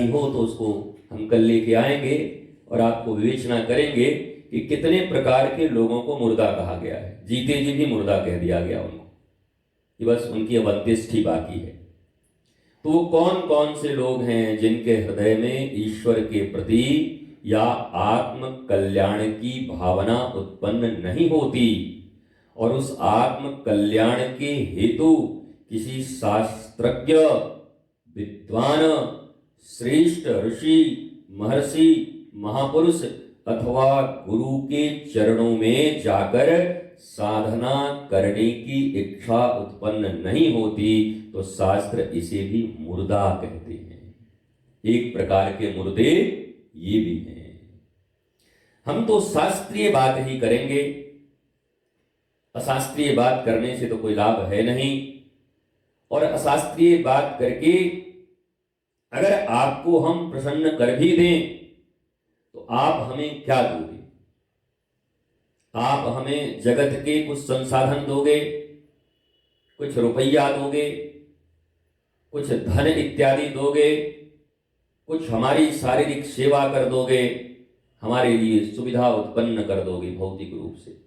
इत्यादि हो तो उसको हम कल लेके आएंगे और आपको विवेचना करेंगे कि कितने प्रकार के लोगों को मुर्दा कहा गया है। जीते जी भी मुर्दा कह दिया गया उनको कि बस उनकी अब अंत्येष्टि बाकी है। तो वो कौन कौन से लोग हैं जिनके हृदय में ईश्वर के प्रति या आत्म कल्याण की भावना उत्पन्न नहीं होती और उस आत्म कल्याण के हेतु किसी शास्त्रज्ञ, विद्वान, श्रेष्ठ ऋषि, महर्षि, महापुरुष अथवा गुरु के चरणों में जाकर साधना करने की इच्छा उत्पन्न नहीं होती तो शास्त्र इसे भी मुर्दा कहते हैं। एक प्रकार के मुर्दे ये भी हैं। हम तो शास्त्रीय बात ही करेंगे, अशास्त्रीय बात करने से तो कोई लाभ है नहीं। और अशास्त्रीय बात करके अगर आपको हम प्रसन्न कर भी दें तो आप हमें क्या दोगे? आप हमें जगत के कुछ संसाधन दोगे, कुछ रुपया दोगे, कुछ धन इत्यादि दोगे, कुछ हमारी शारीरिक सेवा कर दोगे, हमारे लिए सुविधा उत्पन्न कर दोगे भौतिक रूप से।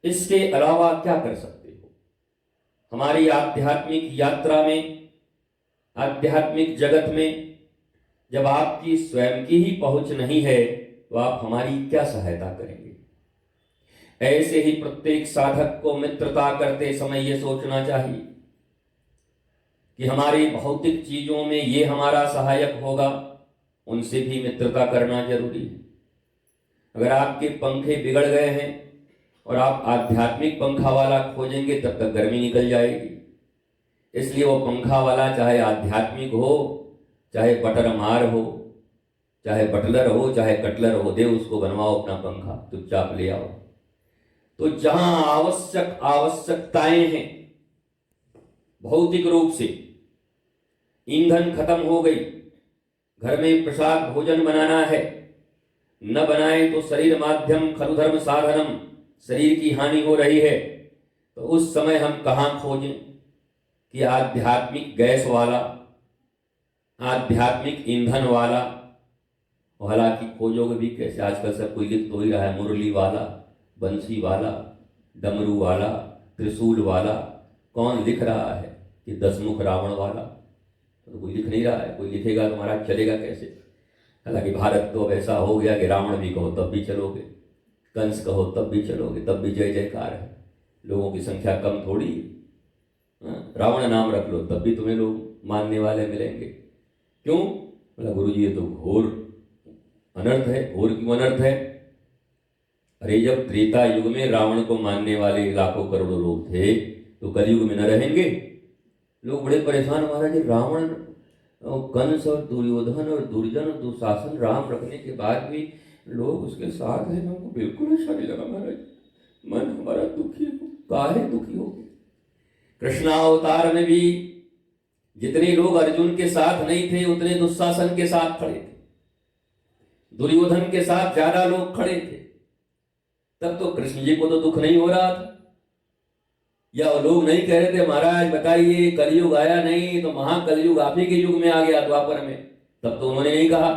इसके अलावा क्या कर सकते हो? हमारी आध्यात्मिक यात्रा में, आध्यात्मिक जगत में जब आपकी स्वयं की ही पहुंच नहीं है तो आप हमारी क्या सहायता करेंगे? ऐसे ही प्रत्येक साधक को मित्रता करते समय यह सोचना चाहिए कि हमारी भौतिक चीजों में ये हमारा सहायक होगा, उनसे भी मित्रता करना जरूरी है। अगर आपके पंखे बिगड़ गए हैं और आप आध्यात्मिक पंखा वाला खोजेंगे तब तक गर्मी निकल जाएगी। इसलिए वो पंखा वाला चाहे आध्यात्मिक हो, चाहे बटर मार हो, चाहे बटलर हो, चाहे कटलर हो, दे उसको बनवाओ अपना पंखा, चुपचाप ले आओ। तो जहां आवश्यकताएं हैं भौतिक रूप से, ईंधन खत्म हो गई, घर में प्रसाद भोजन बनाना है, न बनाए तो शरीर माध्यम खलु धर्म साधनम, शरीर की हानि हो रही है, तो उस समय हम कहां खोजें कि आध्यात्मिक गैस वाला, आध्यात्मिक ईंधन वाला। हालांकि खोजोगे भी कैसे? आजकल सब कोई लिख तो ही रहा है, मुरली वाला, बंसी वाला, डमरू वाला, त्रिशूल वाला। कौन लिख रहा है कि 10 मुख रावण वाला? तो कोई लिख नहीं रहा है। कोई लिखेगा तो महाराज चलेगा कैसे? हालांकि भारत तो अब ऐसा हो गया कि रावण भी कहो तब भी चलोगे, कंस कहो तब भी चलोगे, तब भी जय जयकार है। लोगों की संख्या कम थोड़ी है। रावण नाम रख लो तब भी तुम्हें लोग मानने वाले मिलेंगे। क्यों? बोला गुरु जी ये तो घोर अनर्थ है। घोर क्यों अनर्थ है? अरे जब त्रेता युग में रावण को मानने वाले लाखों करोड़ों लोग थे तो कलयुग में न रहेंगे? लोग बड़े परेशान, महाराज रावण, कंस और दुर्योधन और दुर्जन और दुशासन राम रखने के बाद भी लोग उसके साथ हैं। हमको बिल्कुल अच्छा नहीं लगा महाराज, मन हमारा दुखी हो। काहे दुखी हो? कृष्णावतार में भी जितने लोग अर्जुन के साथ नहीं थे उतने दुशासन के साथ खड़े थे, दुर्योधन के साथ ज्यादा लोग खड़े थे। तब तो कृष्ण जी को तो दुख नहीं हो रहा था, या लोग नहीं कह रहे थे महाराज बताइए कलयुग आया नहीं तो महाकलयुग आप ही के युग में आ गया द्वापर में? तब तो उन्होंने नहीं कहा।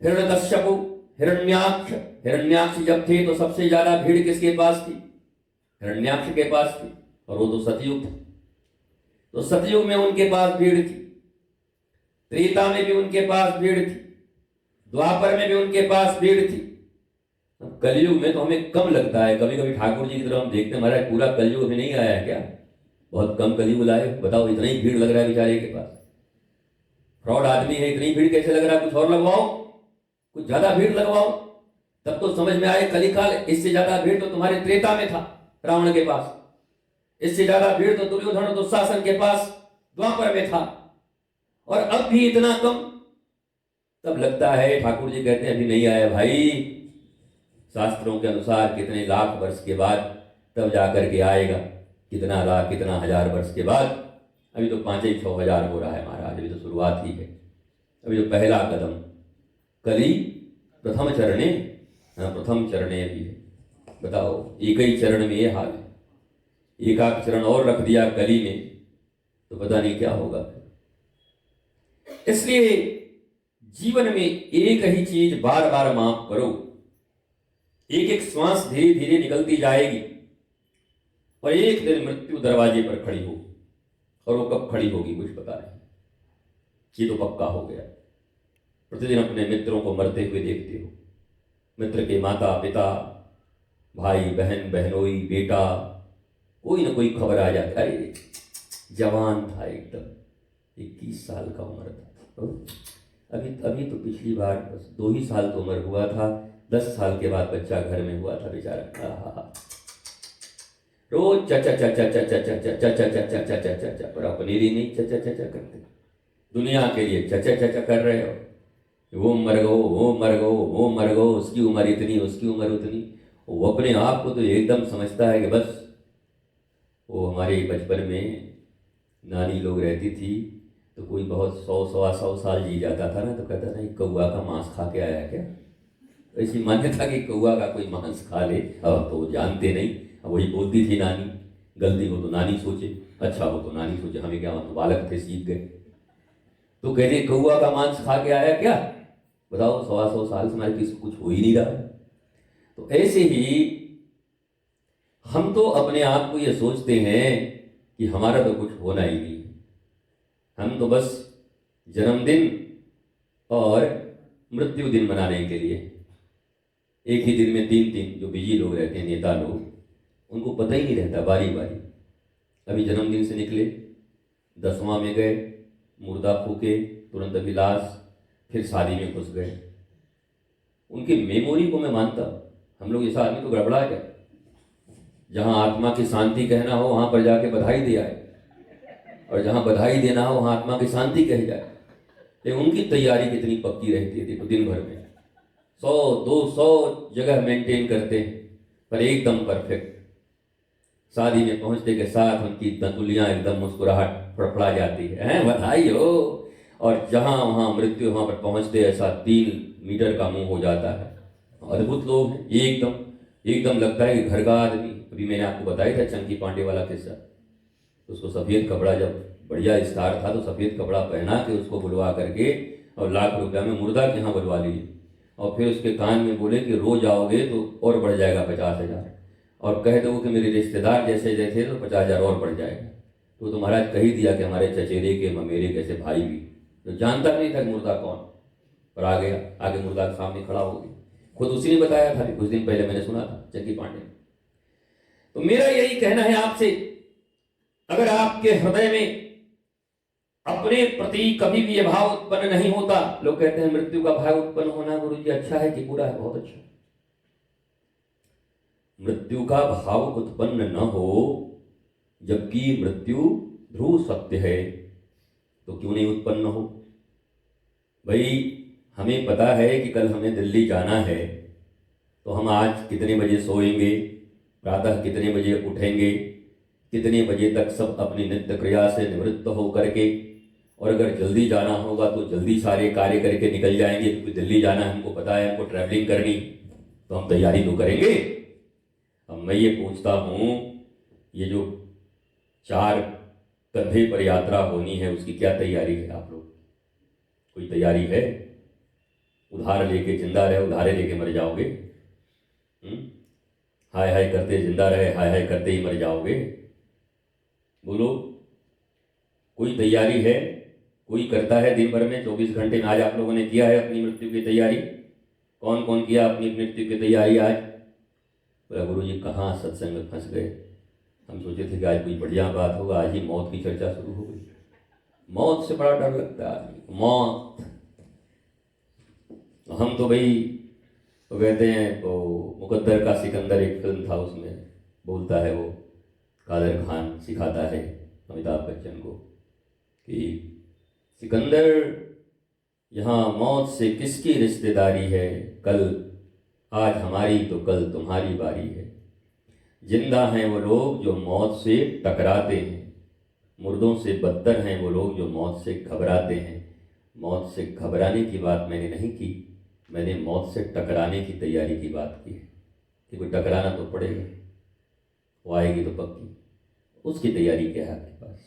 हिरण्यकश्यप, हिरण्याक्ष, हिरण्याक्ष जब थे तो सबसे ज्यादा भीड़ किसके पास थी? हिरण्याक्ष के पास थी, और वो तो सतयुग था। तो सतयुग में उनके पास भीड़ थी, त्रेता में भी उनके पास भीड़ थी, द्वापर में भी उनके पास भीड़ थी। कलयुग में तो हमें कम लगता है। कभी कभी ठाकुर जी की तरफ हम देखते हैं, महाराज पूरा कलयुग में नहीं आया है क्या? बहुत कम कलयुग लाए, बताओ इतना ही भीड़ लग रहा है बेचारे के पास। फ्रॉड आदमी है, इतनी भीड़ कैसे लग रहा है? कुछ और लगवाओ, कुछ ज्यादा भीड़ लगवाओ, तब तो समझ में आए कलिकाल। इससे ज्यादा भीड़ तो तुम्हारे त्रेता में था रावण के पास, इससे ज्यादा भीड़ तो दुर्योधन और दुशासन के पास द्वापर में था, और अब भी इतना कम। तब लगता है ठाकुर जी कहते हैं अभी नहीं आया भाई, शास्त्रों के अनुसार कितने लाख वर्ष के बाद तब जाकर के आएगा। कितना लाख, कितना हजार वर्ष के बाद? अभी तो 5-6 हजार हो रहा है महाराज, अभी तो शुरुआत ही है। अभी तो पहला कदम, कली प्रथम चरणे, प्रथम चरणे भी है। बताओ एक ही चरण में ये हाल है, एक आध चरण और रख दिया कली में तो पता नहीं क्या होगा। इसलिए जीवन में एक ही चीज बार बार माफ करो। एक एक श्वास धीरे धीरे निकलती जाएगी और एक दिन मृत्यु दरवाजे पर खड़ी होगी, और वो कब खड़ी होगी कुछ पता नहीं, ये तो पक्का हो गया। प्रतिदिन अपने मित्रों को मरते हुए देखते हो, मित्र के माता पिता, भाई बहन, बहनोई, बेटा, कोई ना कोई खबर आ जाती, अरे जवान था एकदम, 21 साल का उम्र था, अभी अभी तो पिछली बार बस 2 ही साल तो उम्र हुआ था, 10 साल के बाद बच्चा घर में हुआ था बेचारा। रोज चा चा चा चा चा चा चा चा चा चा चा चा चा चा चा, पर अपने लिए नहीं चा चा चा चा करते, दुनिया के लिए चा चा चा चा कर रहे हो। वो मर गो, वो मर गो, वो मर गो, उसकी उम्र इतनी, उसकी उम्र उतनी। वो अपने आप को तो एकदम समझता है कि बस, वो हमारे बचपन में नानी लोग रहती थी तो कोई बहुत 100-125 साल जी जाता था ना, तो कहता था कौआ का मांस खा के आया क्या, ऐसी मान्यता कि कौआ का कोई मांस खा ले। अब तो जानते नहीं, अब वही बोलती थी नानी, गलती हो तो नानी सोचे, अच्छा हो तो नानी सोचे, हमें क्या, हम तो बालक थे सीख गए। तो कहते कौआ का मांस खा के आया क्या, बताओ 125 साल से हमारे किसी कुछ हो ही नहीं रहा। तो ऐसे ही हम तो अपने आप को ये सोचते हैं कि हमारा तो कुछ होना ही नहीं, हम तो बस जन्मदिन और मृत्यु दिन मनाने के लिए, एक ही दिन में 3 जो बिजी लोग रहते हैं, नेता लोग, उनको पता ही नहीं रहता बारी बारी। अभी जन्मदिन से निकले, 10वां में गए, मुर्दा फूके, तुरंत अभी लाश, फिर शादी में घुस गए। उनकी मेमोरी को मैं मानता हूँ, हम लोग ऐसा आदमी तो गड़बड़ा गया, जहाँ आत्मा की शांति कहना हो वहाँ पर जाके बधाई दे आए, और जहाँ बधाई देना हो वहाँ आत्मा की शांति कह जाए। लेकिन उनकी तैयारी कितनी पक्की रहती है, देखो दिन भर में 100-200 जगह मेंटेन करते हैं, पर एकदम परफेक्ट। शादी में पहुंचने के साथ उनकी तंतुलियां एकदम मुस्कुराहट फड़फड़ा जाती है, बधाई हो। और जहां वहां मृत्यु, वहां पर पहुंचते ऐसा 3 मीटर का मुंह हो जाता है। अद्भुत लोग हैं, एकदम एकदम लगता है कि घर का आदमी। अभी मैंने आपको बताया था चंकी पांडे वाला किस्सा, उसको सफ़ेद कपड़ा, जब बढ़िया स्टार था तो सफ़ेद कपड़ा पहना के उसको बुलवा करके और लाख रुपया में मुर्दा के यहाँ बुलवा लीजिए, और फिर उसके कान में बोले कि रोज आओगे तो और बढ़ जाएगा 50,000, और कह दो कि मेरे रिश्तेदार जैसे जैसे तो 50,000 और बढ़ जाएगा। तो महाराज कह ही दिया कि हमारे चचेरे के ममेरे कैसे भाई भी, तो जानता नहीं था कि मुर्दा कौन, पर आ गया, आगे मुर्दा के सामने खड़ा हो गया। खुद उसी ने बताया था, कुछ दिन पहले मैंने सुना था चंकी पांडे। तो मेरा यही कहना है आपसे, अगर आपके हृदय में अपने प्रति कभी भी यह भाव उत्पन्न नहीं होता, लोग कहते हैं मृत्यु का भाव उत्पन्न होना गुरु जी अच्छा है कि बुरा है, बहुत अच्छा। मृत्यु का भाव उत्पन्न न हो, जबकि मृत्यु ध्रुव सत्य है, तो क्यों नहीं उत्पन्न हो। भाई हमें पता है कि कल हमें दिल्ली जाना है, तो हम आज कितने बजे सोएंगे, प्रातः कितने बजे उठेंगे, कितने बजे तक सब अपनी नित्य क्रिया से निवृत्त हो करके, और अगर जल्दी जाना होगा तो जल्दी सारे कार्य करके निकल जाएंगे, क्योंकि दिल्ली जाना है, हमको पता है, हमको ट्रैवलिंग करनी, तो हम तैयारी तो करेंगे। अब मैं ये पूछता हूँ, ये जो 4 कंधे पर यात्रा होनी है, उसकी क्या तैयारी है आप लोग, कोई तैयारी है? उधार लेके जिंदा रहे, उधारे लेके मर जाओगे। हाय हाय करते जिंदा रहे, हाय हाय करते ही मर जाओगे। बोलो, कोई तैयारी है? कोई करता है दिन भर में 24 घंटे में? आज आप लोगों ने किया है अपनी मृत्यु की तैयारी? कौन कौन किया अपनी मृत्यु की तैयारी आज? बोला गुरु जी कहाँ सत्संग में फंस गए, हम सोचे थे कि आज कोई बढ़िया बात होगा, आज ही मौत की चर्चा शुरू हो गई। मौत से बड़ा डर लगता है आदमी को, मौत। हम तो भाई तो कहते हैं, तो मुकद्दर का सिकंदर एक फिल्म था, उसमें बोलता है वो कादर खान सिखाता है अमिताभ बच्चन को कि सिकंदर यहाँ मौत से किसकी रिश्तेदारी है, कल आज हमारी तो कल तुम्हारी बारी है। जिंदा हैं वो लोग जो मौत से टकराते हैं, मुर्दों से बदतर हैं वो लोग जो मौत से घबराते हैं। मौत से घबराने की बात मैंने नहीं की, मैंने मौत से टकराने की तैयारी की बात की है, कि कोई टकराना तो पड़ेगा, वो आएगी तो पक्की। उसकी तैयारी क्या है आपके पास?